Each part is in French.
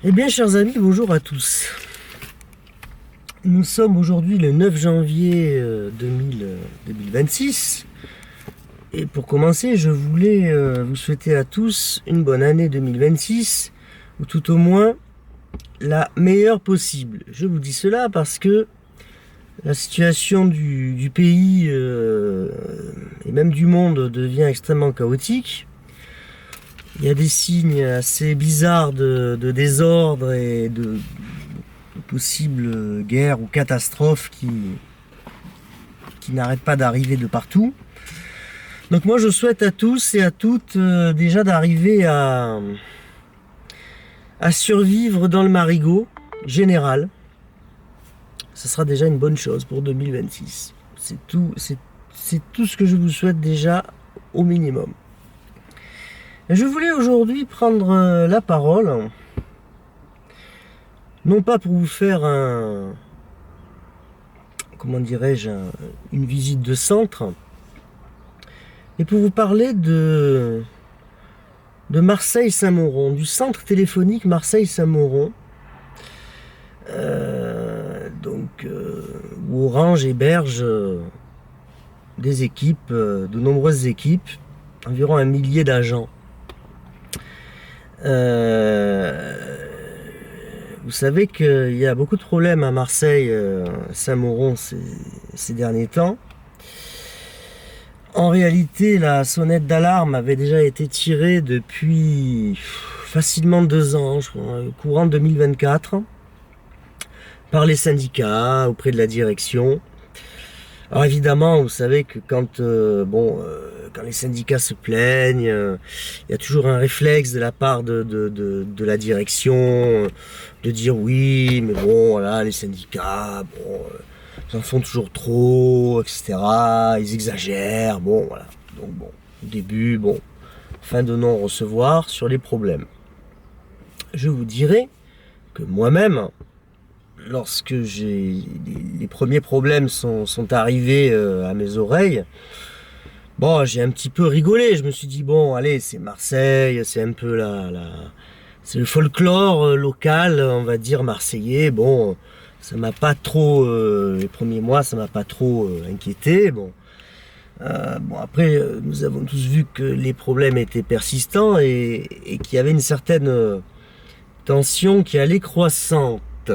Eh bien, chers amis, bonjour à tous. Nous sommes aujourd'hui le 9 janvier 2026. Et pour commencer, je voulais vous souhaiter à tous une bonne année 2026, ou tout au moins la meilleure possible. Je vous dis cela parce que la situation du pays et même du monde devient extrêmement chaotique. Il y a des signes assez bizarres de désordre et de possibles guerres ou catastrophes qui n'arrêtent pas d'arriver de partout. Donc moi je souhaite à tous et à toutes déjà d'arriver à survivre dans le marigot général. Ce sera déjà une bonne chose pour 2026. C'est tout ce que je vous souhaite déjà au minimum. Je voulais aujourd'hui prendre la parole, non pas pour vous faire une visite de centre, mais pour vous parler de Marseille-Saint-Mauron, du centre téléphonique Marseille-Saint-Mauron, où Orange héberge des équipes, de nombreuses équipes, environ 1 millier d'agents. Vous savez qu'il y a beaucoup de problèmes à Marseille, Saint-Mauron ces derniers temps. En réalité, la sonnette d'alarme avait déjà été tirée depuis facilement 2 ans, je crois, courant 2024, par les syndicats, auprès de la direction. Alors évidemment, vous savez que quand les syndicats se plaignent, il y a toujours un réflexe de la part de la direction de dire oui, mais bon, voilà, les syndicats, ils en font toujours trop, etc. Ils exagèrent, bon, voilà. Donc bon, au début, fin de non-recevoir sur les problèmes. Je vous dirai que moi-même, lorsque les premiers problèmes sont arrivés à mes oreilles, j'ai un petit peu rigolé. Je me suis dit, bon, allez, c'est Marseille, c'est un peu c'est le folklore local, on va dire, marseillais. Bon, ça m'a pas trop, les premiers mois, ça m'a pas trop inquiété. Après, nous avons tous vu que les problèmes étaient persistants et qu'il y avait une certaine tension qui allait croissante.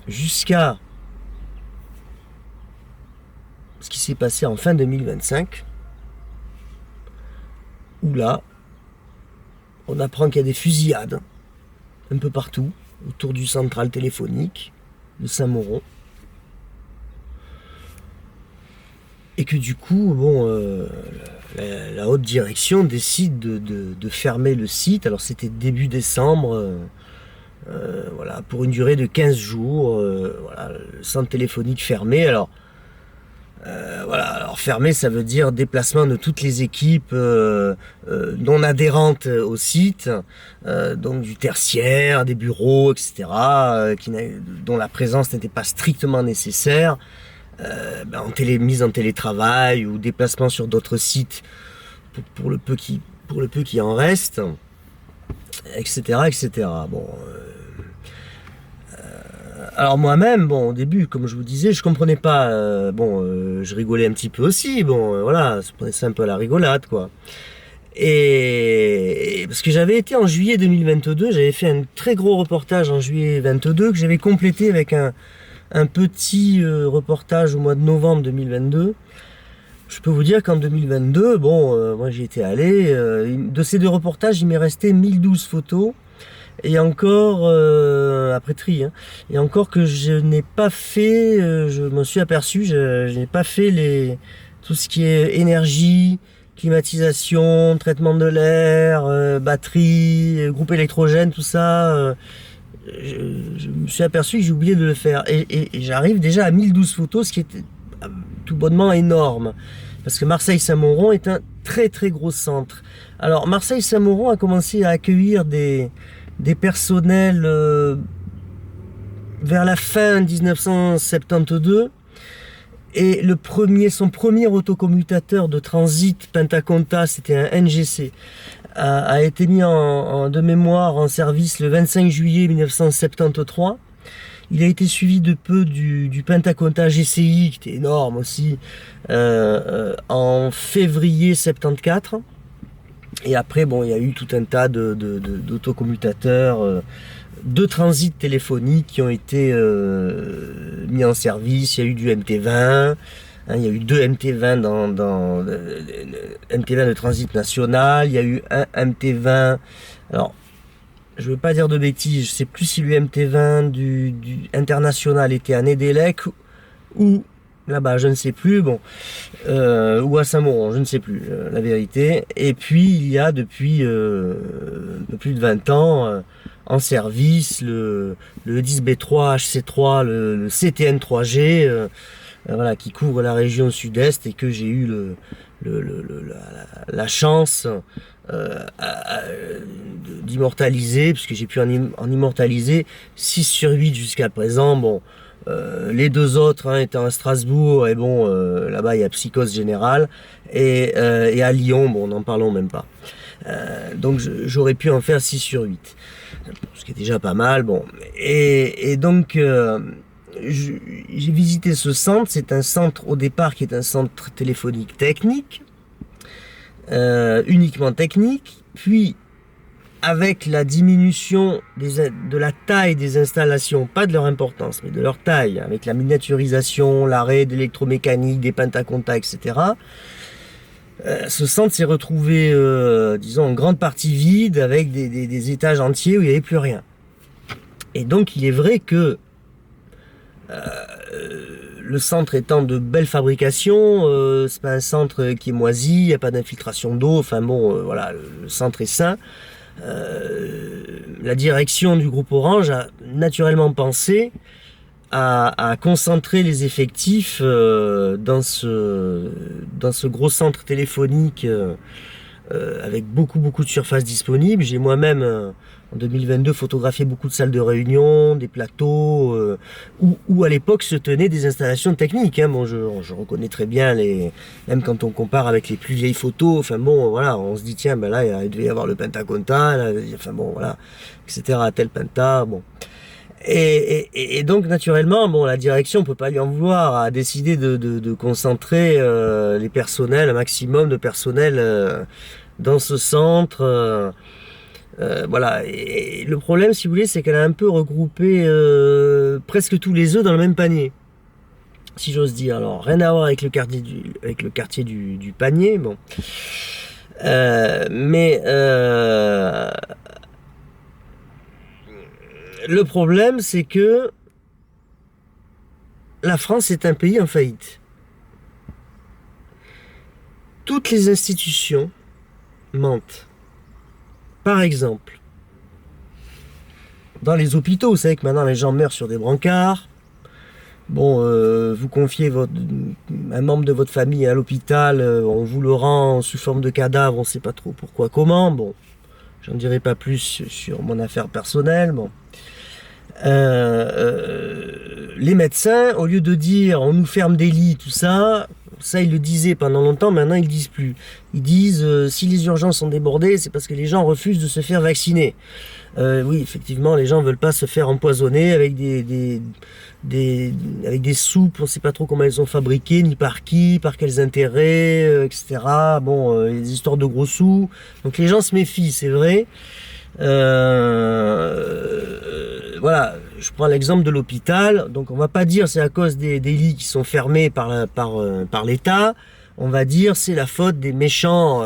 Jusqu'à ce qui s'est passé en fin 2025, où là, on apprend qu'il y a des fusillades un peu partout autour du central téléphonique de Saint-Mauron, et que du coup, la haute direction décide de fermer le site. Alors c'était début décembre, pour une durée de 15 jours, le centre téléphonique fermé. Alors fermé, ça veut dire déplacement de toutes les équipes non adhérentes au site, donc du tertiaire, des bureaux, etc., dont la présence n'était pas strictement nécessaire, mise en télétravail ou déplacement sur d'autres sites pour le peu qui en reste, etc., etc. Alors moi-même, au début, comme je vous disais, je comprenais pas. Je rigolais un petit peu aussi. Je prenais ça un peu à la rigolade, quoi. Et parce que j'avais été en juillet 2022, j'avais fait un très gros reportage en juillet 2022 que j'avais complété avec un petit reportage au mois de novembre 2022. Je peux vous dire qu'en 2022, moi j'y étais allé. De ces 2 reportages, il m'est resté 1012 photos. Et encore, après tri, et encore que je n'ai pas fait, je m'en suis aperçu, je n'ai pas fait tout ce qui est énergie, climatisation, traitement de l'air, batterie, groupe électrogène, tout ça. Je me suis aperçu que j'ai oublié de le faire. Et j'arrive déjà à 1012 photos, ce qui est tout bonnement énorme. Parce que Marseille-Saint-Mauron est un très très gros centre. Alors Marseille-Saint-Mauron a commencé à accueillir des personnels vers la fin 1972 Et son premier autocommutateur de transit Pentaconta, c'était un NGC, a été mis de mémoire en service le 25 juillet 1973. Il a été suivi de peu du Pentaconta GCI, qui était énorme aussi, en février 74. Et après, bon, il y a eu tout un tas d'autocommutateurs de transit téléphonique qui ont été mis en service. Il y a eu du MT20, il y a eu 2 MT20 MT20 de transit national, il y a eu un MT20, alors je veux pas dire de bêtises, je sais plus si le MT20 du international était à Nédélec ou là-bas, je ne sais plus, bon, ou à Saint-Mauron, je ne sais plus, la vérité. Et puis, il y a depuis un peu plus de 20 ans, en service, le 10B3, HC3, le CTN 3G, voilà, qui couvre la région sud-est et que j'ai eu la chance d'immortaliser, puisque j'ai pu en immortaliser 6 sur 8 jusqu'à présent, bon. Les 2 autres étant à Strasbourg, et bon, là-bas il y a Psychose Générale, et à Lyon, bon, n'en parlons même pas. Donc j'aurais pu en faire 6 sur 8, ce qui est déjà pas mal, bon. Et donc j'ai visité ce centre. C'est un centre au départ qui est un centre téléphonique technique, uniquement technique, puis avec la diminution de la taille des installations, pas de leur importance, mais de leur taille, avec la miniaturisation, l'arrêt d'électromécanique, des Pentaconta, etc., ce centre s'est retrouvé, disons, en grande partie vide, avec des étages entiers où il n'y avait plus rien. Et donc, il est vrai que le centre étant de belle fabrication, c'est pas un centre qui est moisi, il n'y a pas d'infiltration d'eau, enfin bon, voilà, le centre est sain. La direction du groupe Orange a naturellement pensé à concentrer les effectifs dans ce gros centre téléphonique avec beaucoup de surfaces disponibles. J'ai moi-même en 2022 photographié beaucoup de salles de réunion, des plateaux où à l'époque se tenaient des installations techniques, hein. Bon, je reconnais très bien même quand on compare avec les plus vieilles photos, enfin bon, voilà, on se dit tiens, ben là il devait y avoir le Pentaconta, là, enfin bon, voilà, etc., tel Penta, bon. Et donc naturellement, bon, la direction, on peut pas lui en vouloir, a décidé de concentrer les personnels, un maximum de personnel dans ce centre. Voilà. Et le problème, si vous voulez, c'est qu'elle a un peu regroupé presque tous les œufs dans le même panier, si j'ose dire. Alors rien à voir avec le quartier du panier, bon. Mais le problème, c'est que la France est un pays en faillite. Toutes les institutions mentent. Par exemple, dans les hôpitaux, vous savez que maintenant les gens meurent sur des brancards. Bon, vous confiez un membre de votre famille à l'hôpital, on vous le rend sous forme de cadavre, on ne sait pas trop pourquoi, comment. Bon, j'en dirai pas plus sur mon affaire personnelle. Bon. Les médecins, au lieu de dire on nous ferme des lits, tout ça ils le disaient pendant longtemps, maintenant ils le disent plus. Ils disent si les urgences sont débordées, c'est parce que les gens refusent de se faire vacciner. Oui, effectivement, les gens veulent pas se faire empoisonner avec avec des soupes, on sait pas trop comment elles sont fabriquées, ni par qui, par quels intérêts, etc. Bon, les histoires de gros sous. Donc les gens se méfient, c'est vrai. Voilà, je prends l'exemple de l'hôpital. Donc on va pas dire c'est à cause des lits qui sont fermés par l'État. On va dire c'est la faute des méchants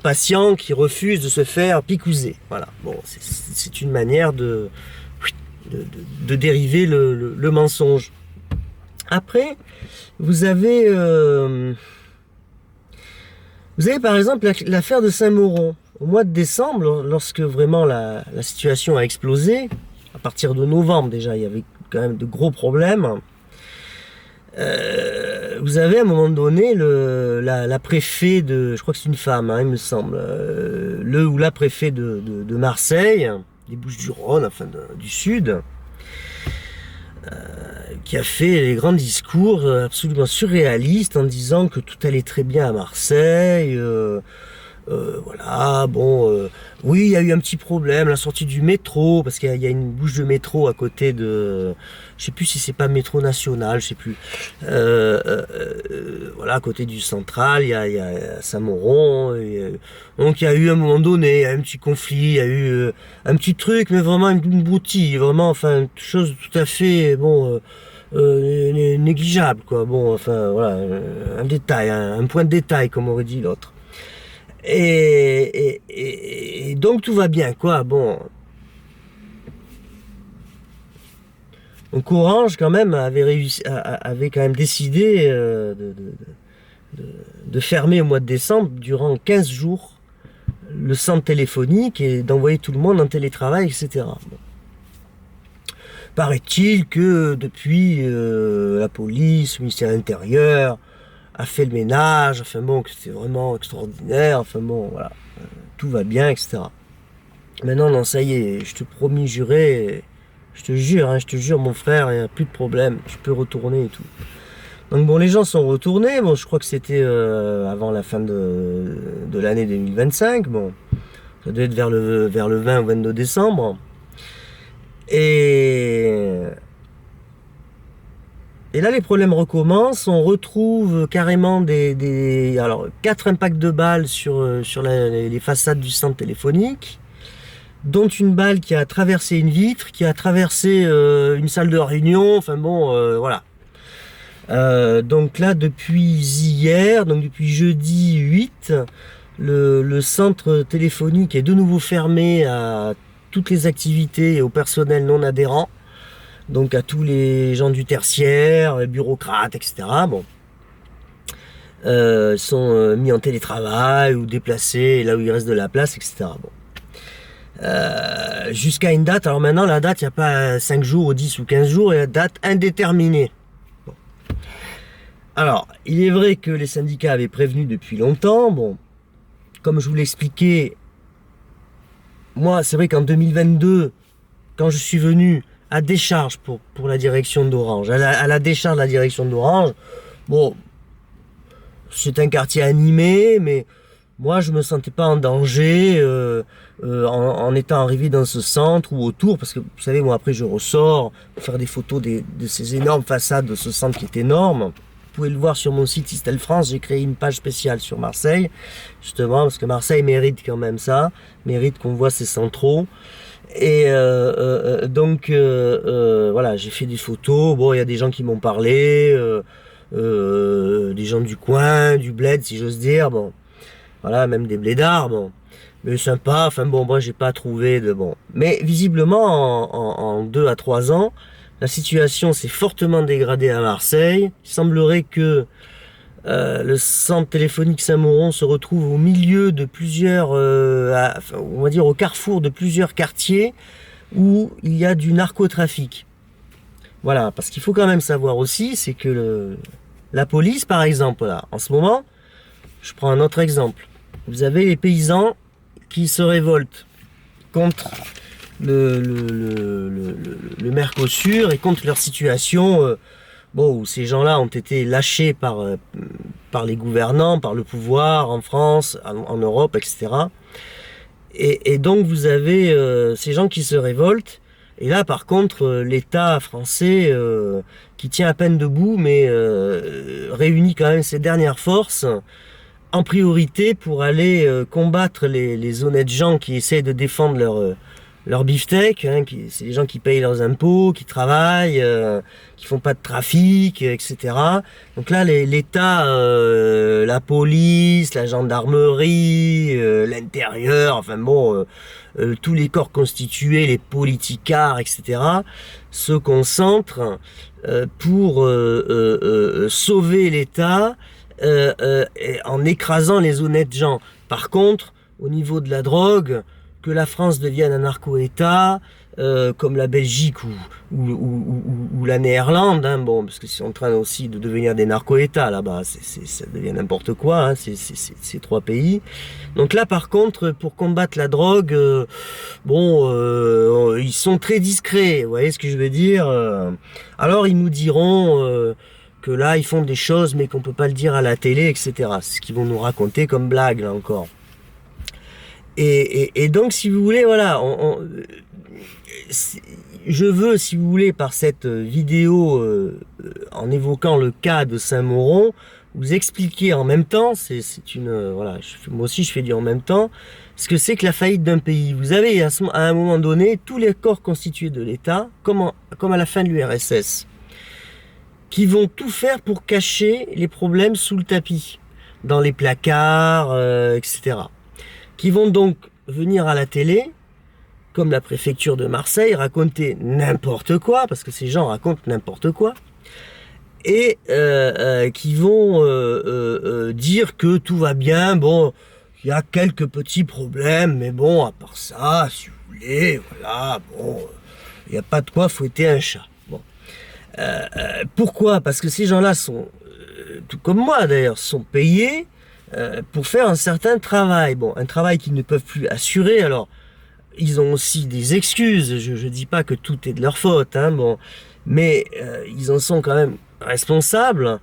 patients qui refusent de se faire picouser. Voilà. Bon, c'est une manière de dériver le mensonge. Après, vous avez par exemple l'affaire de Saint-Mauron. Au mois de décembre, lorsque vraiment la situation a explosé, à partir de novembre déjà, il y avait quand même de gros problèmes. Vous avez à un moment donné la préfet de, je crois que c'est une femme, hein, il me semble, le ou la préfet de Marseille, des Bouches-du-Rhône, enfin du Sud, qui a fait les grands discours absolument surréalistes en disant que tout allait très bien à Marseille. Voilà, bon, oui, il y a eu un petit problème, la sortie du métro, parce qu'il y a une bouche de métro à côté de, je sais plus si c'est pas métro national, je sais plus, voilà, à côté du central, il y a Saint-Mauron, donc il y a eu un moment donné, il y a eu un petit conflit, il y a eu un petit truc, mais vraiment une broutille, vraiment, enfin, chose tout à fait, bon, négligeable, quoi, bon, enfin, voilà, un détail, un point de détail, comme aurait dit l'autre. Et donc tout va bien, quoi. Bon. Donc Orange, quand même, avait quand même décidé de fermer au mois de décembre, durant 15 jours, le centre téléphonique et d'envoyer tout le monde en télétravail, etc. Bon. Paraît-il que depuis la police, le ministère de l'Intérieur, a fait le ménage, enfin bon, que c'était vraiment extraordinaire, enfin bon, voilà, tout va bien, etc. Maintenant, non, ça y est, je te promis, juré, je te jure, mon frère, il n'y a plus de problème, tu peux retourner et tout. Donc bon, les gens sont retournés, bon, je crois que c'était avant la fin de l'année 2025, bon, ça devait être vers le 20 ou 22 décembre. Et là, les problèmes recommencent. On retrouve carrément alors, 4 impacts de balles sur les façades du centre téléphonique, dont une balle qui a traversé une vitre, qui a traversé une salle de réunion. Enfin bon, voilà. Donc là, depuis hier, donc depuis jeudi 8, le centre téléphonique est de nouveau fermé à toutes les activités et au personnel non adhérent. Donc à tous les gens du tertiaire, les bureaucrates, etc. Bon, sont mis en télétravail ou déplacés là où il reste de la place, etc. Bon. Jusqu'à une date, alors maintenant la date, il n'y a pas 5 jours ou 10 ou 15 jours, il y a une date indéterminée. Bon. Alors, il est vrai que les syndicats avaient prévenu depuis longtemps. Bon, comme je vous l'expliquais, moi c'est vrai qu'en 2022, quand je suis venu à décharge pour la direction d'Orange, à la décharge de la direction d'Orange, bon, c'est un quartier animé, mais moi je me sentais pas en danger en étant arrivé dans ce centre ou autour, parce que vous savez, moi après je ressors pour faire des photos de ces énormes façades de ce centre qui est énorme. Vous pouvez le voir sur mon site Istel France, j'ai créé une page spéciale sur Marseille, justement parce que Marseille mérite quand même ça, mérite qu'on voit ses centraux. Et donc voilà, j'ai fait des photos. Bon, il y a des gens qui m'ont parlé, des gens du coin, du bled, si j'ose dire. Bon, voilà, même des blédards. Bon, mais sympa. Enfin bon, moi j'ai pas trouvé de bon. Mais visiblement, en 2 à 3 ans, la situation s'est fortement dégradée à Marseille. Il semblerait que le centre téléphonique Saint-Mauron se retrouve au milieu de plusieurs, on va dire au carrefour de plusieurs quartiers où il y a du narcotrafic. Voilà, parce qu'il faut quand même savoir aussi, c'est que la police, par exemple, là, en ce moment, je prends un autre exemple. Vous avez les paysans qui se révoltent contre le Mercosur et contre leur situation. Bon, où ces gens-là ont été lâchés par les gouvernants, par le pouvoir en France, en Europe, etc. Et donc vous avez ces gens qui se révoltent. Et là, par contre, l'État français qui tient à peine debout, mais réunit quand même ses dernières forces en priorité pour aller combattre les honnêtes gens qui essayent de défendre leur beefsteak, hein, c'est les gens qui payent leurs impôts, qui travaillent, qui font pas de trafic, etc. Donc là, l'État, la police, la gendarmerie, l'intérieur, enfin bon, tous les corps constitués, les politicards, etc., se concentrent pour sauver l'État en écrasant les honnêtes gens. Par contre, au niveau de la drogue, que la France devienne un narco-État, comme la Belgique ou la Néerlande, hein, bon, parce que c'est en train aussi de devenir des narco-États là-bas, ça devient n'importe quoi, hein, ces trois pays. Donc là, par contre, pour combattre la drogue, ils sont très discrets, vous voyez ce que je veux dire. Alors ils nous diront que là, ils font des choses, mais qu'on peut pas le dire à la télé, etc. C'est ce qu'ils vont nous raconter comme blague, là encore. Et donc, si vous voulez, voilà, je veux, si vous voulez, par cette vidéo, en évoquant le cas de Saint-Mauron, vous expliquer en même temps, voilà, moi aussi je fais du en même temps, ce que c'est que la faillite d'un pays. Vous avez à un moment donné tous les corps constitués de l'État, comme à la fin de l'URSS, qui vont tout faire pour cacher les problèmes sous le tapis, dans les placards, etc. Qui vont donc venir à la télé, comme la préfecture de Marseille, raconter n'importe quoi, parce que ces gens racontent n'importe quoi, et qui vont dire que tout va bien, bon, il y a quelques petits problèmes, mais bon, à part ça, si vous voulez, voilà, bon, il n'y a pas de quoi fouetter un chat. Bon. Pourquoi? Parce que ces gens-là sont, tout comme moi d'ailleurs, sont payés pour faire un certain travail. Bon, un travail qu'ils ne peuvent plus assurer. Alors, ils ont aussi des excuses. Je dis pas que tout est de leur faute, hein, bon, mais ils en sont quand même responsables.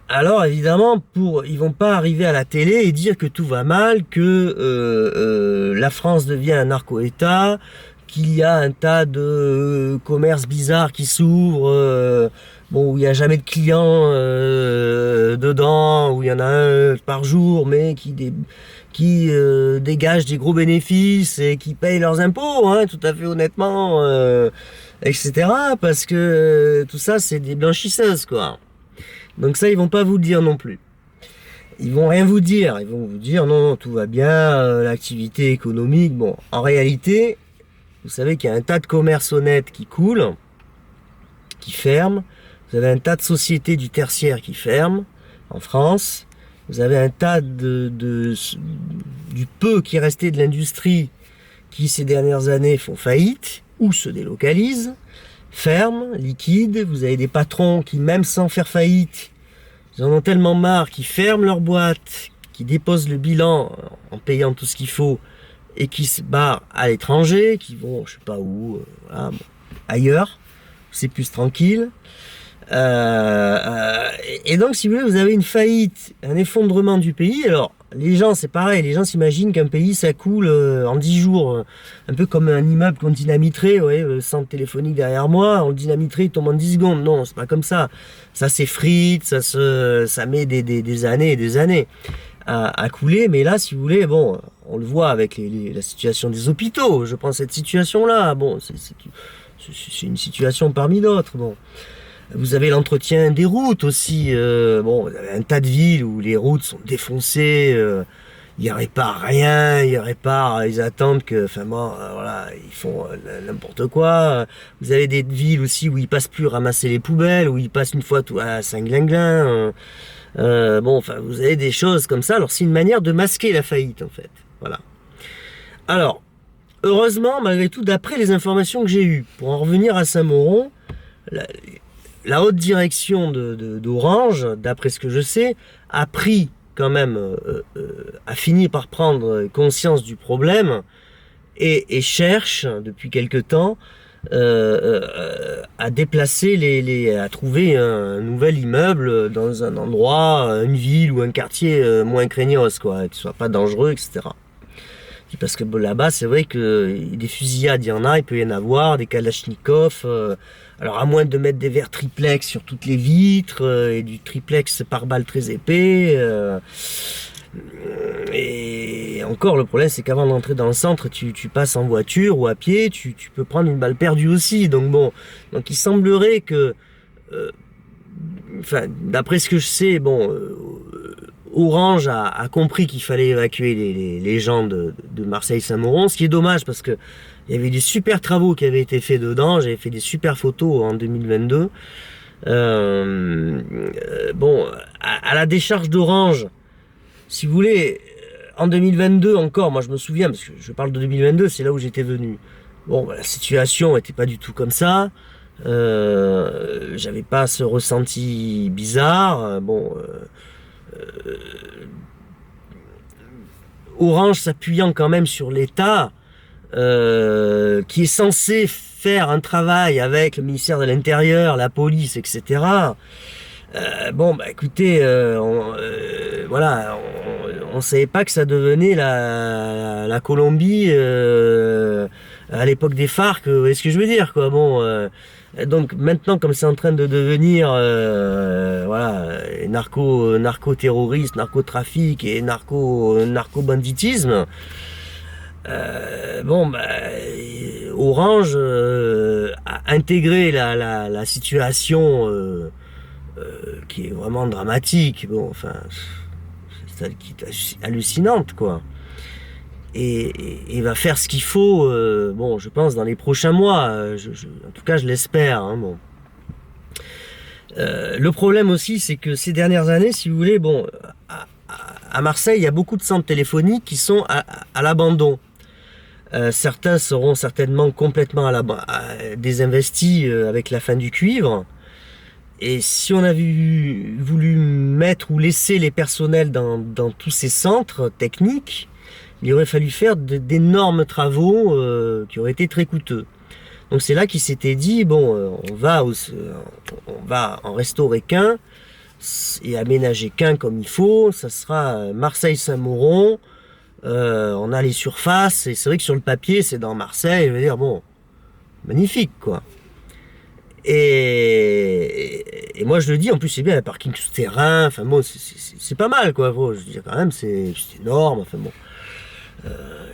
Alors évidemment, ils vont pas arriver à la télé et dire que tout va mal, que la France devient un narco-État, qu'il y a un tas de commerces bizarres qui s'ouvrent. Bon, où il n'y a jamais de clients dedans, où il y en a un par jour, mais qui dégagent des gros bénéfices et qui payent leurs impôts, hein, tout à fait honnêtement, etc. Parce que tout ça, c'est des blanchisseuses, quoi. Donc ça, ils vont pas vous le dire non plus. Ils vont rien vous dire. Ils vont vous dire, non, tout va bien, l'activité économique. Bon, en réalité, vous savez qu'il y a un tas de commerces honnêtes qui coulent, qui ferment. Vous avez un tas de sociétés du tertiaire qui ferment en France. Vous avez un tas du peu qui est resté de l'industrie qui, ces dernières années, font faillite ou se délocalisent, ferment, liquident. Vous avez des patrons qui, même sans faire faillite, ils en ont tellement marre qu'ils ferment leur boîte, qui déposent le bilan en payant tout ce qu'il faut et qui se barrent à l'étranger, qui vont, je sais pas où, voilà, ailleurs, c'est plus tranquille. Et donc, si vous voulez, vous avez une faillite, un effondrement du pays. Alors, les gens, c'est pareil, les gens s'imaginent qu'un pays, ça coule en 10 jours, un peu comme un immeuble qu'on dynamiterait, ouais, le centre téléphonique derrière moi, on le dynamiterait, il tombe en 10 secondes. Non, c'est pas comme ça. Ça s'effrite, ça met des années et des années à couler. Mais là, si vous voulez, bon, on le voit avec la situation des hôpitaux. Je prends cette situation-là. Bon, c'est une situation parmi d'autres. Bon. Vous avez l'entretien des routes aussi. Bon, vous avez un tas de villes où les routes sont défoncées. Ils réparent rien, ils attendent que, enfin bon, voilà, ils font n'importe quoi. Vous avez des villes aussi où ils passent plus ramasser les poubelles, où ils passent une fois tout à Saint-Glinglin. Bon, enfin, vous avez des choses comme ça. Alors, c'est une manière de masquer la faillite, en fait. Voilà. Alors, heureusement, malgré tout, d'après les informations que j'ai eues, pour en revenir à Saint-Mauron, la haute direction d'Orange, d'après ce que je sais, a pris quand même, a fini par prendre conscience du problème et cherche depuis quelque temps à déplacer à trouver un nouvel immeuble dans un endroit, une ville ou un quartier moins craignos, quoi, qui soit pas dangereux, etc. Parce que bon, là-bas, c'est vrai que des fusillades, il y en a, il peut y en avoir, des kalachnikovs. Alors, à moins de mettre des verres triplex sur toutes les vitres et du triplex par balle très épais. Et encore, le problème, c'est qu'avant d'entrer dans le centre, tu passes en voiture ou à pied, tu peux prendre une balle perdue aussi. Donc bon, donc il semblerait que, enfin, d'après ce que je sais, bon, Orange a compris qu'il fallait évacuer les gens de Marseille-Saint-Mauron, ce qui est dommage parce que il y avait des super travaux qui avaient été faits dedans. J'avais fait des super photos en 2022. Bon, à la décharge d'Orange, si vous voulez, en 2022 encore, moi je me souviens, parce que je parle de 2022, c'est là où j'étais venu. Bon, bah, la situation était pas du tout comme ça. J'avais pas ce ressenti bizarre. Orange s'appuyant quand même sur l'État, qui est censé faire un travail avec le ministère de l'Intérieur, la police, etc. Écoutez, on savait pas que ça devenait la Colombie à l'époque des FARC, vous voyez ce que je veux dire, quoi. Donc maintenant, comme c'est en train de devenir narco-terrorisme, narcotrafic et narco-banditisme, Orange a intégré la situation qui est vraiment dramatique, c'est hallucinante, quoi. Et va faire ce qu'il faut, je pense, dans les prochains mois. En tout cas, je l'espère. Hein, bon. Le problème aussi, c'est que ces dernières années, si vous voulez, à Marseille, il y a beaucoup de centres téléphoniques qui sont à l'abandon. Certains seront certainement complètement désinvestis avec la fin du cuivre. Et si on avait voulu mettre ou laisser les personnels dans tous ces centres techniques, il aurait fallu faire d'énormes travaux qui auraient été très coûteux. Donc c'est là qu'il s'était dit, on va en restaurer qu'un et aménager qu'un comme il faut. Ça sera Marseille-Saint-Mauron. On a les surfaces et c'est vrai que sur le papier c'est dans Marseille. Je veux dire, magnifique, quoi. Et moi je le dis, en plus c'est bien, un parking souterrain, c'est pas mal, quoi. Je veux dire, quand même, c'est énorme,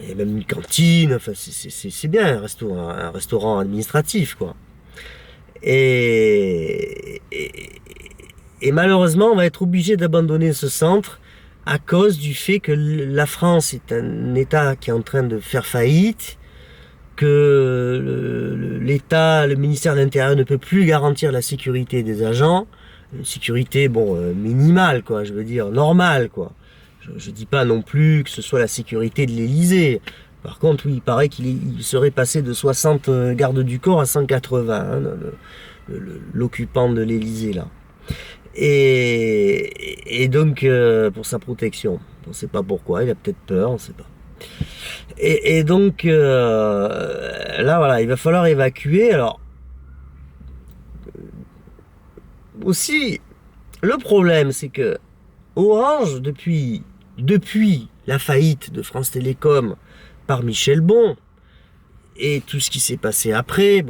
il y a même une cantine, c'est bien, un restaurant administratif, quoi. Et malheureusement, on va être obligé d'abandonner ce centre à cause du fait que la France est un État qui est en train de faire faillite, que l'État, le ministère de l'Intérieur ne peut plus garantir la sécurité des agents, une sécurité minimale, quoi, je veux dire normale, quoi. Je dis pas non plus que ce soit la sécurité de l'Élysée. Par contre, oui, il paraît qu'il serait passé de 60 gardes du corps à 180, l'occupant de l'Élysée, là. Et donc, pour sa protection. On ne sait pas pourquoi, il a peut-être peur, on ne sait pas. Et donc, là, voilà, il va falloir évacuer. Alors, aussi, le problème, c'est que Orange, depuis la faillite de France Télécom par Michel Bon, et tout ce qui s'est passé après,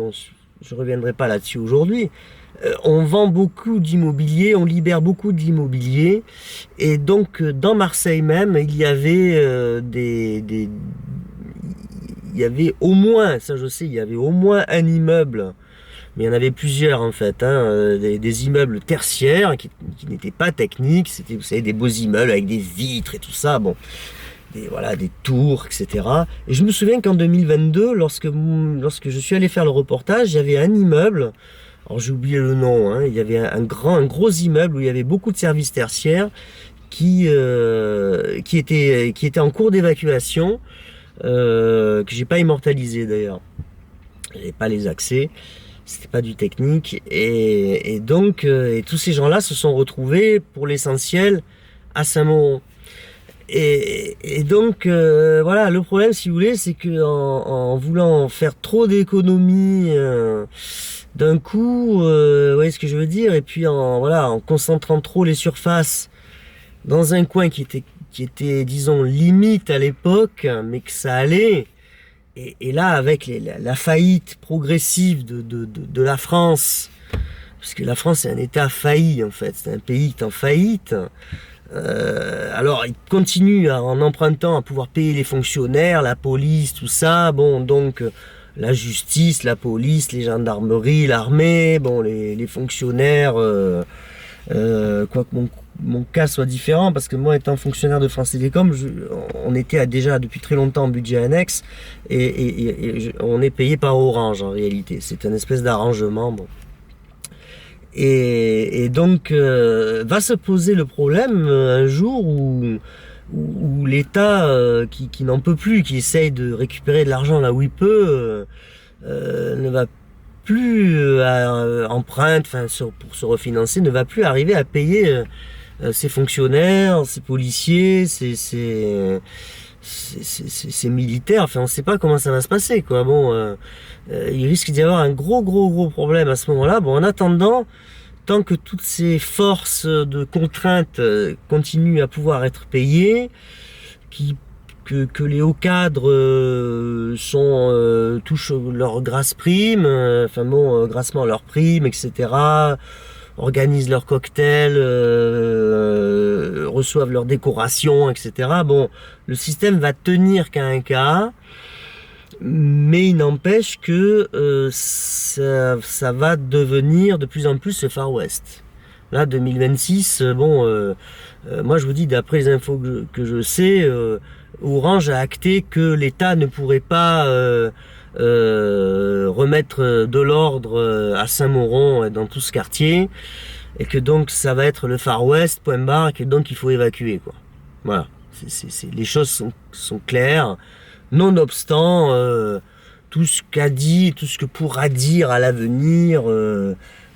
je ne reviendrai pas là-dessus aujourd'hui, on vend beaucoup d'immobilier, on libère beaucoup d'immobilier, et donc dans Marseille même, il y avait il y avait au moins, ça je sais, il y avait au moins un immeuble, mais il y en avait plusieurs en fait, des immeubles tertiaires qui n'étaient pas techniques, c'était, vous savez, des beaux immeubles avec des vitres et tout ça, des tours, etc. Et je me souviens qu'en 2022, lorsque je suis allé faire le reportage, il y avait un immeuble, alors j'ai oublié le nom, il y avait un gros immeuble où il y avait beaucoup de services tertiaires qui était en cours d'évacuation, que j'ai pas immortalisé d'ailleurs. J'avais pas les accès, c'était pas du technique, et donc tous ces gens-là se sont retrouvés pour l'essentiel à Saint-Mauron. Et donc le problème, si vous voulez, c'est que en voulant faire trop d'économies d'un coup, vous voyez ce que je veux dire, et puis en concentrant trop les surfaces dans un coin qui était disons limite à l'époque, mais que ça allait. Et là, avec la faillite progressive de la France, parce que la France c'est un État failli en fait, c'est un pays qui est en faillite. Alors il continue en empruntant à pouvoir payer les fonctionnaires, la police, tout ça. Donc la justice, la police, les gendarmeries, l'armée, les fonctionnaires. Quoique mon cas soit différent, parce que moi étant fonctionnaire de France Télécom, on était déjà depuis très longtemps en budget annexe et on est payé par Orange en réalité. C'est une espèce d'arrangement. Et donc va se poser le problème un jour où où l'État qui n'en peut plus, qui essaye de récupérer de l'argent là où il peut, ne va plus emprunte, pour se refinancer, ne va plus arriver à payer ses fonctionnaires, ses policiers, ses militaires. Enfin, on ne sait pas comment ça va se passer, quoi. Bon, il risque d'y avoir un gros problème à ce moment-là. Bon, en attendant, tant que toutes ces forces de contrainte continuent à pouvoir être payées, que les hauts cadres touchent leur grasse prime, grassement leur prime, etc., organisent leurs cocktails, reçoivent leurs décorations, etc. Bon, le système va tenir qu'à un cas, mais il n'empêche que ça va devenir de plus en plus le Far West. Là, 2026, moi je vous dis, d'après les infos que je sais, Orange a acté que l'État ne pourrait pas remettre de l'ordre à Saint-Mauron et dans tout ce quartier, et que donc ça va être le Far West, point barre, et que donc il faut évacuer, quoi. Voilà, les choses sont claires, nonobstant tout ce qu'a dit, tout ce que pourra dire à l'avenir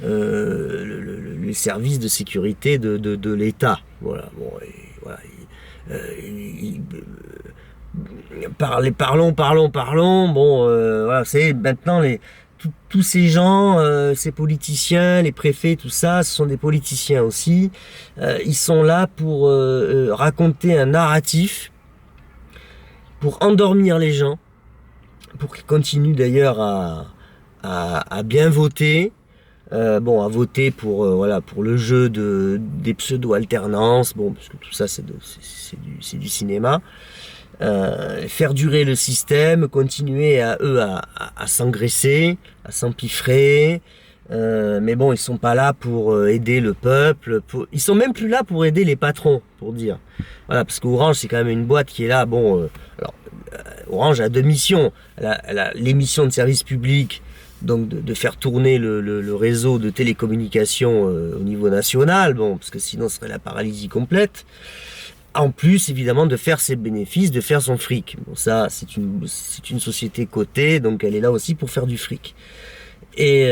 les services de sécurité de l'État. Voilà, bon, et voilà. Parlons. Bon, voilà, c'est maintenant tous ces gens, ces politiciens, les préfets, tout ça, ce sont des politiciens aussi. Ils sont là pour raconter un narratif, pour endormir les gens, pour qu'ils continuent d'ailleurs à bien voter. À voter pour le jeu des pseudo-alternances, bon, parce que tout ça c'est du cinéma. Faire durer le système, continuer à s'engraisser, à s'empiffrer, mais bon, ils sont pas là pour aider le peuple, ils sont même plus là pour aider les patrons, pour dire. Voilà, parce qu'Orange c'est quand même une boîte qui est là, Orange a deux missions, elle a les missions de service public, donc de faire tourner le réseau de télécommunications au niveau national, bon, parce que sinon ce serait la paralysie complète. En plus, évidemment, de faire ses bénéfices, de faire son fric. Bon, ça, c'est une société cotée, donc elle est là aussi pour faire du fric. Et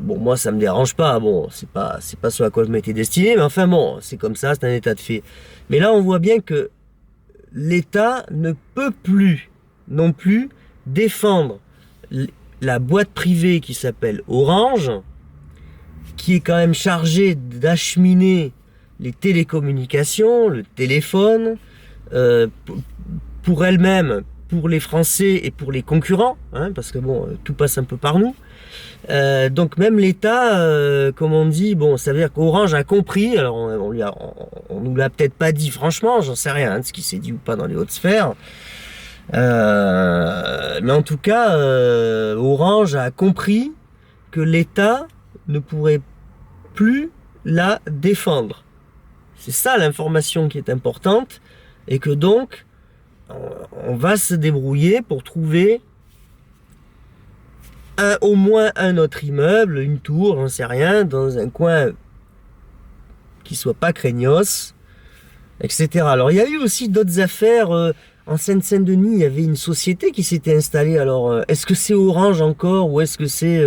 moi, ça me dérange pas. Bon, c'est pas ce à quoi je m'étais destiné, mais enfin bon, c'est comme ça, c'est un état de fait. Mais là, on voit bien que l'État ne peut plus non plus défendre la boîte privée qui s'appelle Orange, qui est quand même chargée d'acheminer les télécommunications, le téléphone, pour elle-même, pour les Français et pour les concurrents, hein, parce que bon, tout passe un peu par nous. Donc même l'État, comme on dit, bon, ça veut dire qu'Orange a compris, alors on nous l'a peut-être pas dit franchement, j'en sais rien, de ce qui s'est dit ou pas dans les hautes sphères, mais en tout cas, Orange a compris que l'État ne pourrait plus la défendre. C'est ça l'information qui est importante, et que donc on va se débrouiller pour trouver au moins un autre immeuble, une tour, j'en sais rien, dans un coin qui soit pas craignos, etc. Alors il y a eu aussi d'autres affaires. En Seine-Saint-Denis, il y avait une société qui s'était installée. Alors, est-ce que c'est Orange encore, ou est-ce que c'est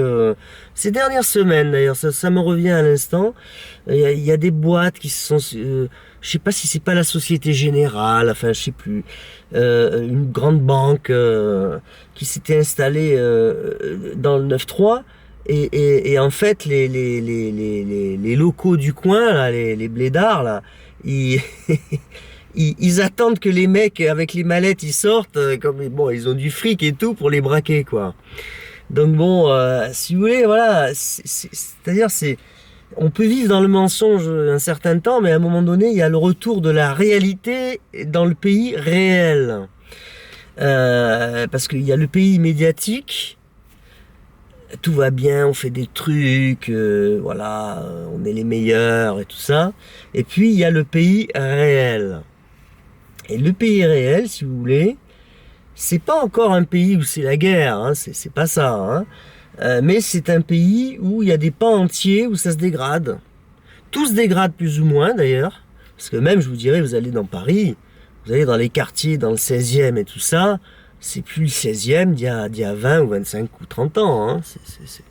ces dernières semaines d'ailleurs, ça me revient à l'instant. Il y a des boîtes qui se sont, je sais pas si c'est pas la Société Générale, enfin je sais plus, une grande banque qui s'était installée dans le 9-3. Et en fait, les locaux du coin, là, les blédards, là, ils ils attendent que les mecs avec les mallettes ils sortent, comme bon, ils ont du fric et tout pour les braquer, quoi. Donc bon, si vous voulez, voilà, c'est-à-dire on peut vivre dans le mensonge un certain temps, mais à un moment donné, il y a le retour de la réalité dans le pays réel. Parce qu'il y a le pays médiatique, tout va bien, on fait des trucs, voilà, on est les meilleurs et tout ça. Et puis il y a le pays réel. Et le pays réel, si vous voulez, c'est pas encore un pays où c'est la guerre, hein, c'est pas ça, hein. Mais c'est un pays où il y a des pans entiers où ça se dégrade. Tout se dégrade plus ou moins d'ailleurs. Parce que même, je vous dirais, vous allez dans Paris, vous allez dans les quartiers, dans le 16e et tout ça, c'est plus le 16e d'il y a 20 ou 25 ou 30 ans. Hein.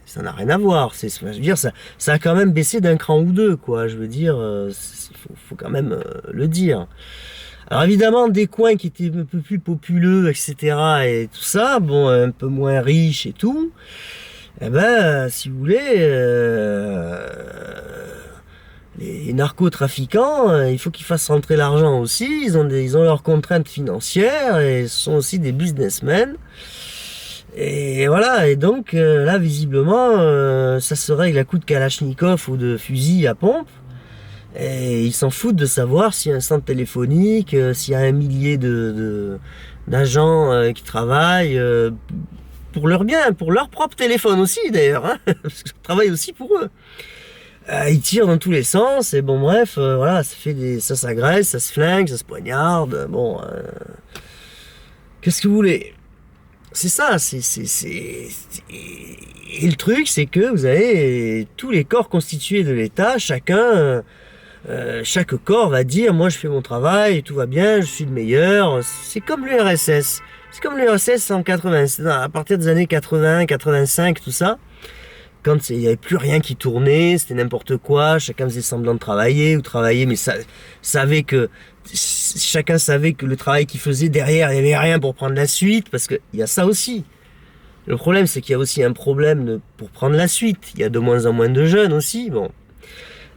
Ça n'a rien à voir. Je veux dire, ça a quand même baissé d'un cran ou deux, quoi. Je veux dire, faut quand même le dire. Alors évidemment, des coins qui étaient un peu plus populeux, etc. et tout ça, bon, un peu moins riches et tout, eh ben, si vous voulez, les narcotrafiquants, il faut qu'ils fassent rentrer l'argent aussi, ils ont leurs contraintes financières, et ce sont aussi des businessmen. Et voilà, et donc là, visiblement, ça se règle à coups de Kalachnikov ou de fusil à pompe. Et ils s'en foutent de savoir s'il y a un centre téléphonique, s'il y a un millier d'agents qui travaillent pour leur bien, pour leur propre téléphone aussi d'ailleurs, hein, parce que je travaille aussi pour eux. Ils tirent dans tous les sens, et bon bref, voilà, ça s'agresse, ça se flingue, ça se poignarde, bon... qu'est-ce que vous voulez? C'est ça, et le truc, c'est que vous avez tous les corps constitués de l'État, chaque corps va dire, moi je fais mon travail, tout va bien, je suis le meilleur. C'est comme l'URSS. C'est comme l'URSS en 80, à partir des années 80, 85, tout ça. Quand il n'y avait plus rien qui tournait, c'était n'importe quoi, chacun faisait semblant de travailler, mais chacun savait que le travail qu'il faisait derrière, il n'y avait rien pour prendre la suite, parce qu'il y a ça aussi. Le problème, c'est qu'il y a aussi un problème pour prendre la suite. Il y a de moins en moins de jeunes aussi, bon.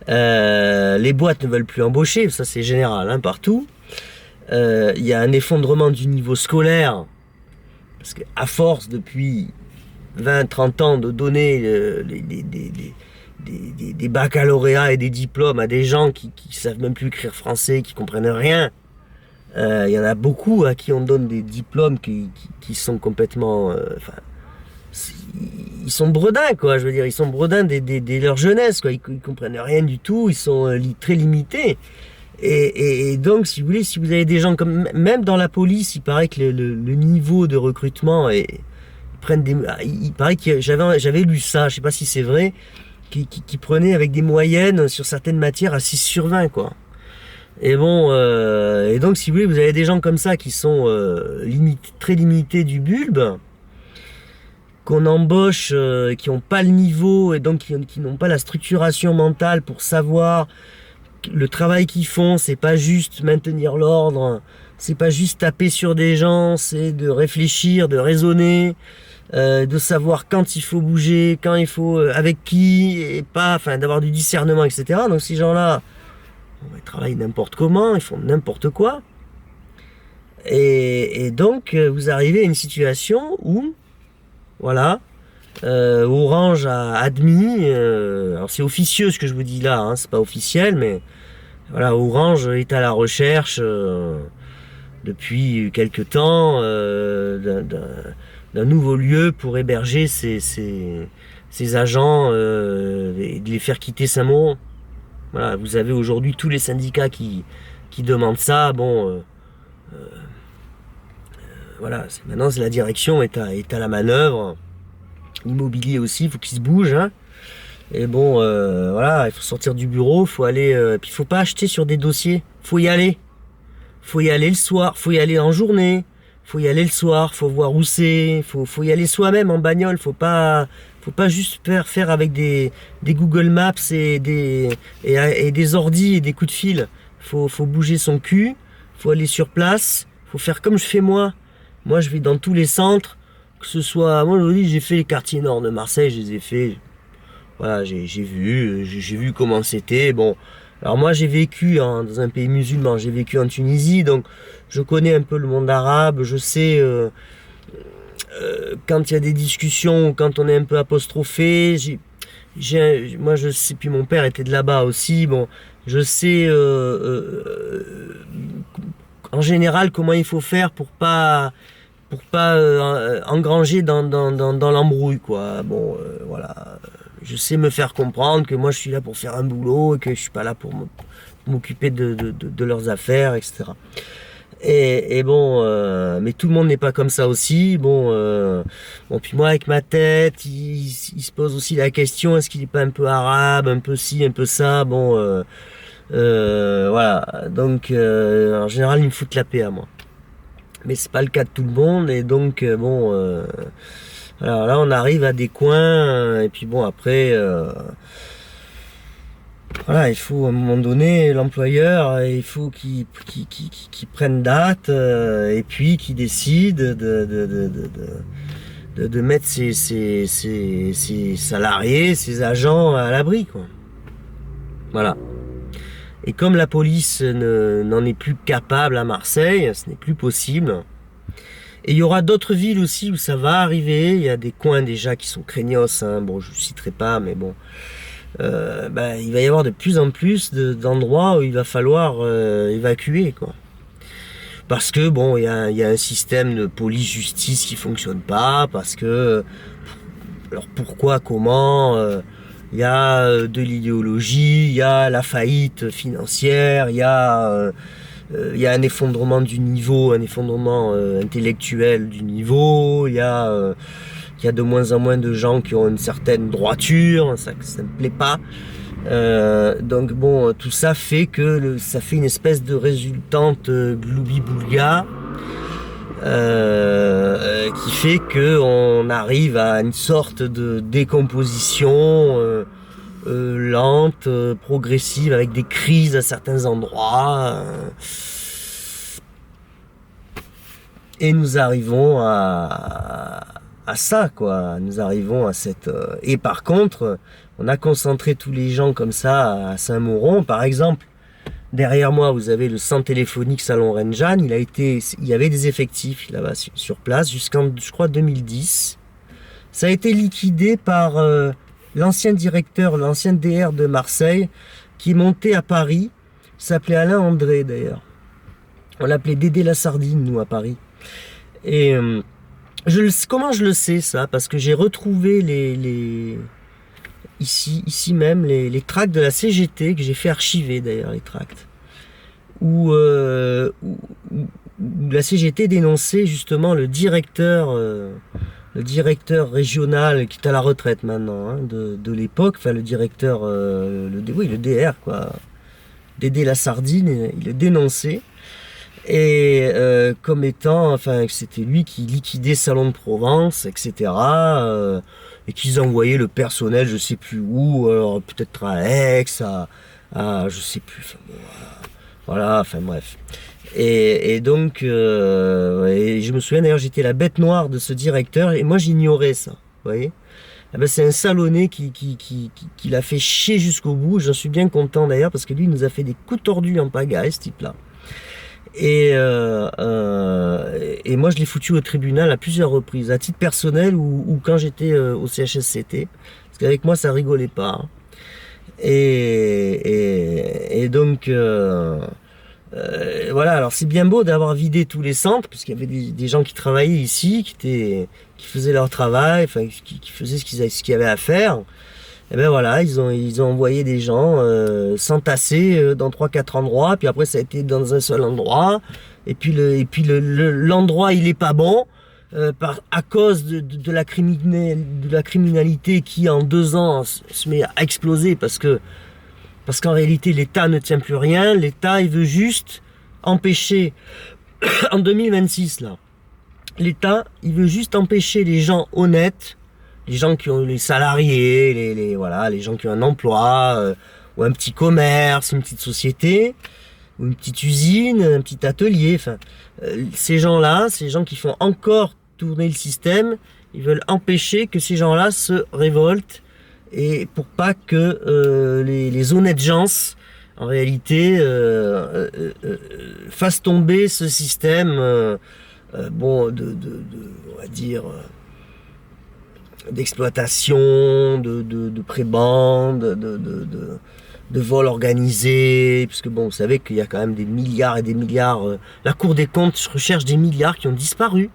Les boîtes ne veulent plus embaucher, ça c'est général, hein, partout. Il y a un effondrement du niveau scolaire, parce qu'à force depuis 20-30 ans de donner des baccalauréats et des diplômes à des gens qui savent même plus écrire français, qui comprennent rien, il y en a beaucoup à qui on donne des diplômes qui sont complètement... ils sont bredins, quoi, je veux dire, ils sont bredins dès leur jeunesse, quoi, ils comprennent rien du tout, ils sont très limités. Et donc, si vous voulez, si vous avez des gens comme... Même dans la police, il paraît que le niveau de recrutement il paraît que j'avais lu ça, je sais pas si c'est vrai, qui prenaient avec des moyennes sur certaines matières à 6 sur 20, quoi. Et bon, et donc, si vous voulez, vous avez des gens comme ça qui sont très limités du bulbe, qu'on embauche, qui n'ont pas le niveau et donc qui n'ont pas la structuration mentale pour savoir que le travail qu'ils font, c'est pas juste maintenir l'ordre, c'est pas juste taper sur des gens, c'est de réfléchir, de raisonner, de savoir quand il faut bouger, quand il faut, avec qui, et pas, enfin, d'avoir du discernement, etc. Donc ces gens-là, ils travaillent n'importe comment, ils font n'importe quoi. Et donc, vous arrivez à une situation où, voilà, Orange a admis, alors c'est officieux ce que je vous dis là, hein, c'est pas officiel, mais voilà, Orange est à la recherche depuis quelque temps d'un nouveau lieu pour héberger ses agents et de les faire quitter Saint-Mauron. Voilà, vous avez aujourd'hui tous les syndicats qui demandent ça. Bon, voilà, maintenant la direction est à la manœuvre. L'immobilier aussi, il faut qu'il se bouge. Hein. Et bon, voilà, il faut sortir du bureau, il faut aller. Puis il faut pas acheter sur des dossiers, faut y aller. Faut y aller le soir, faut y aller en journée, faut y aller le soir, faut voir où c'est, faut y aller soi-même en bagnole, faut pas juste faire avec des Google Maps et des ordis et des coups de fil. Faut bouger son cul, faut aller sur place, faut faire comme je fais moi. Moi, je vais dans tous les centres, que ce soit... Moi, je vous dis, j'ai fait les quartiers nord de Marseille, je les ai fait... Voilà, j'ai vu comment c'était. Bon, alors moi, j'ai vécu dans un pays musulman, j'ai vécu en Tunisie, donc je connais un peu le monde arabe, je sais... quand il y a des discussions, quand on est un peu apostrophé, moi je sais, puis mon père était de là-bas aussi, bon, je sais en général comment il faut faire pour pas engranger dans l'embrouille, quoi. Bon, voilà, je sais me faire comprendre que moi je suis là pour faire un boulot et que je suis pas là pour m'occuper de leurs affaires, etc. Et bon, mais tout le monde n'est pas comme ça aussi. Bon, puis moi avec ma tête, il se pose aussi la question, est-ce qu'il n'est pas un peu arabe, un peu ci, un peu ça. Bon, Voilà, donc en général ils me foutent la paix à moi. Mais c'est pas le cas de tout le monde, et donc bon, alors là on arrive à des coins, et puis bon après, voilà, il faut à un moment donné l'employeur, il faut qu'il prenne date, et puis qu'il décide de mettre ses salariés, ses agents à l'abri, quoi. Voilà. Et comme la police n'en est plus capable à Marseille, ce n'est plus possible. Et il y aura d'autres villes aussi où ça va arriver. Il y a des coins déjà qui sont craignos, hein. Bon, je ne citerai pas, mais bon. Il va y avoir de plus en plus d'endroits où il va falloir évacuer, quoi. Parce que bon, il y a un système de police-justice qui fonctionne pas, parce que alors pourquoi, comment, il y a de l'idéologie, il y a la faillite financière, il y a un effondrement du niveau, un effondrement intellectuel du niveau, il y a de moins en moins de gens qui ont une certaine droiture, ça ne me plaît pas. Donc bon, tout ça fait que ça fait une espèce de résultante gloubi-boulga, qui fait que on arrive à une sorte de décomposition lente, progressive, avec des crises à certains endroits, et nous arrivons à ça, quoi. Nous arrivons à cette... Et par contre, on a concentré tous les gens comme ça à Saint-Mauron. Par exemple, derrière moi, vous avez le centre téléphonique Salon Rennes-Jeanne. Il y avait des effectifs là-bas sur place jusqu'en, je crois, 2010. Ça a été liquidé par l'ancien directeur, l'ancien DR de Marseille, qui est monté à Paris. Il s'appelait Alain André, d'ailleurs. On l'appelait Dédé la Sardine, nous, à Paris. Et... comment je le sais, ça? Parce que j'ai retrouvé ici même les tracts de la CGT, que j'ai fait archiver d'ailleurs, les tracts, où la CGT dénonçait justement le directeur régional, qui est à la retraite maintenant, hein, de l'époque, enfin le directeur, le DR, quoi, Dédé la Sardine, il le dénonçait. Et comme étant, enfin, que c'était lui qui liquidait Salon de Provence, etc. Et qu'ils envoyaient le personnel, je sais plus où, alors peut-être à Aix, je sais plus, enfin, bon, voilà, enfin bref. Et donc, et je me souviens d'ailleurs, j'étais la bête noire de ce directeur, et moi j'ignorais ça, vous voyez. Eh ben, c'est un salonné qui l'a fait chier jusqu'au bout. J'en suis bien content d'ailleurs, parce que lui il nous a fait des coups tordus en pagaille, ce type-là. Et moi je l'ai foutu au tribunal à plusieurs reprises, à titre personnel ou quand j'étais au CHSCT, parce qu'avec moi ça rigolait pas, hein. Et donc voilà, alors c'est bien beau d'avoir vidé tous les centres, puisqu'il y avait des gens qui travaillaient ici, qui faisaient leur travail, enfin qui faisaient ce qu'il y avait à faire. Et ben voilà, ils ont envoyé des gens s'entasser dans 3-4 endroits, puis après ça a été dans un seul endroit, et puis l'endroit il est pas bon, à cause de la criminalité qui en 2 ans se met à exploser, parce qu'en réalité l'État ne tient plus rien, l'État il veut juste empêcher, en 2026 là, l'État il veut juste empêcher les gens honnêtes, les gens qui ont les salariés, voilà, les gens qui ont un emploi, ou un petit commerce, une petite société, ou une petite usine, un petit atelier, enfin, ces gens-là, ces gens qui font encore tourner le système, ils veulent empêcher que ces gens-là se révoltent, et pour pas que les honnêtes gens, en réalité, fassent tomber ce système, bon, on va dire... d'exploitation, de prébande, de vol organisé, puisque bon, vous savez qu'il y a quand même des milliards et des milliards. La Cour des comptes recherche des milliards qui ont disparu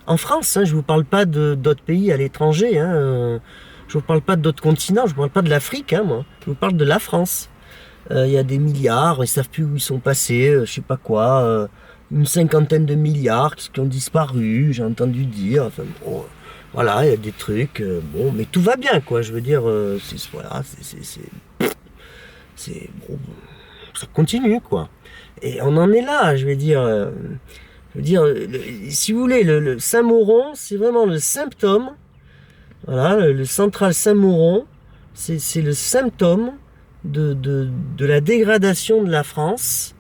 en France, hein. Je vous parle pas d'autres pays à l'étranger, hein. Je vous parle pas d'autres continents, je vous parle pas de l'Afrique, hein, moi. Je vous parle de la France. Il y a des milliards, ils savent plus où ils sont passés, je sais pas quoi, une 50aine de milliards qui ont disparu, j'ai entendu dire, enfin bon. Voilà, il y a des trucs, bon, mais tout va bien, quoi. Je veux dire, voilà, c'est bon, ça continue, quoi. Et on en est là, je veux dire, si vous voulez, le Saint-Mauron, c'est vraiment le symptôme. Voilà, le central Saint-Mauron, c'est le symptôme de la dégradation de la France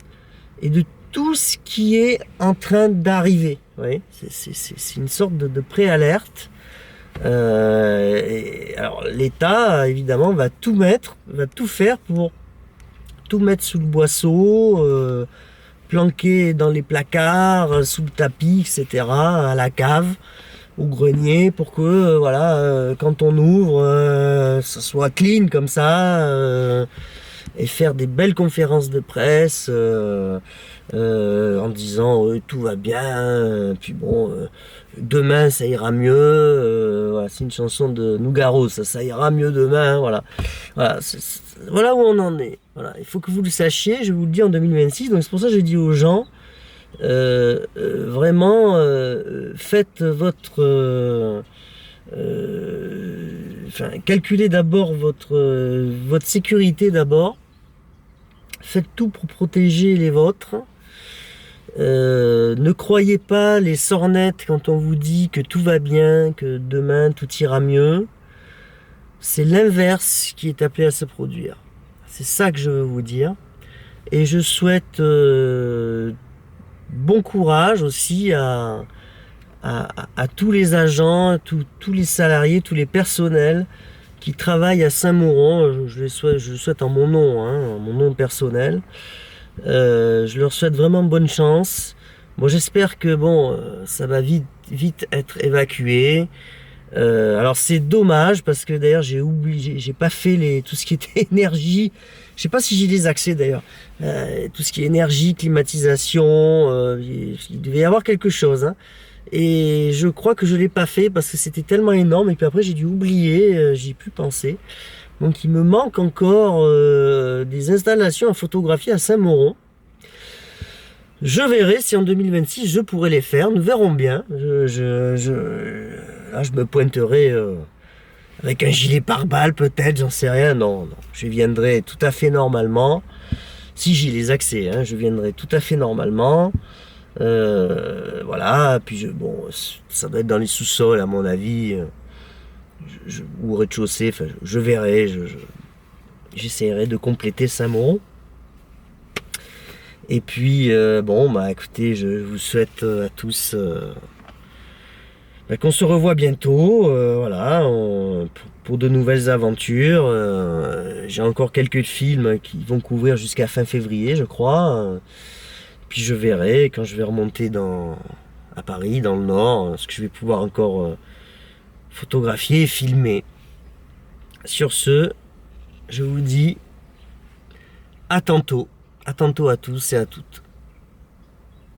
et de tout ce qui est en train d'arriver. Vous voyez, c'est une sorte de préalerte. Alors l'État, évidemment, va tout faire pour tout mettre sous le boisseau, planquer dans les placards, sous le tapis, etc., à la cave, au grenier, pour que, quand on ouvre, ça soit clean comme ça, et faire des belles conférences de presse en disant tout va bien, puis bon, demain ça ira mieux, voilà, c'est une chanson de Nougaro, ça ira mieux demain, voilà. Voilà où on en est. Voilà. Il faut que vous le sachiez, je vous le dis en 2026, donc c'est pour ça que je dis aux gens, vraiment, faites votre... calculez d'abord votre sécurité d'abord. Faites tout pour protéger les vôtres. Ne croyez pas les sornettes quand on vous dit que tout va bien, que demain tout ira mieux. C'est l'inverse qui est appelé à se produire. C'est ça que je veux vous dire. Et je souhaite bon courage aussi à tous les agents, tous les salariés, tous les personnels qui travaillent à Saint-Mauron. Je le souhaite en mon nom, en mon nom personnel. Je leur souhaite vraiment bonne chance. Bon, j'espère que ça va vite être évacué. Alors c'est dommage parce que d'ailleurs j'ai pas fait tout ce qui était énergie. Je sais pas si j'ai les accès d'ailleurs. Tout ce qui est énergie, climatisation, il devait y avoir quelque chose. Hein. Et je crois que je l'ai pas fait parce que c'était tellement énorme et puis après j'ai dû oublier, j'y ai plus pensé. Donc il me manque encore des installations à photographier à Saint-Mauron. Je verrai si en 2026 je pourrai les faire, nous verrons bien. Là je me pointerai avec un gilet pare-balles peut-être, j'en sais rien. Non, je viendrai tout à fait normalement. Si j'ai les accès, je viendrai tout à fait normalement. Voilà, puis ça doit être dans les sous-sols à mon avis. Ou au rez-de-chaussée, je verrai, j'essaierai de compléter Saint-Mauron. Et puis, écoutez, je vous souhaite à tous qu'on se revoit bientôt, pour de nouvelles aventures. J'ai encore quelques films qui vont couvrir jusqu'à fin février, je crois. Puis je verrai, quand je vais remonter à Paris, dans le Nord, ce que je vais pouvoir encore photographier et filmer. Sur ce, je vous dis à tantôt à tous et à toutes.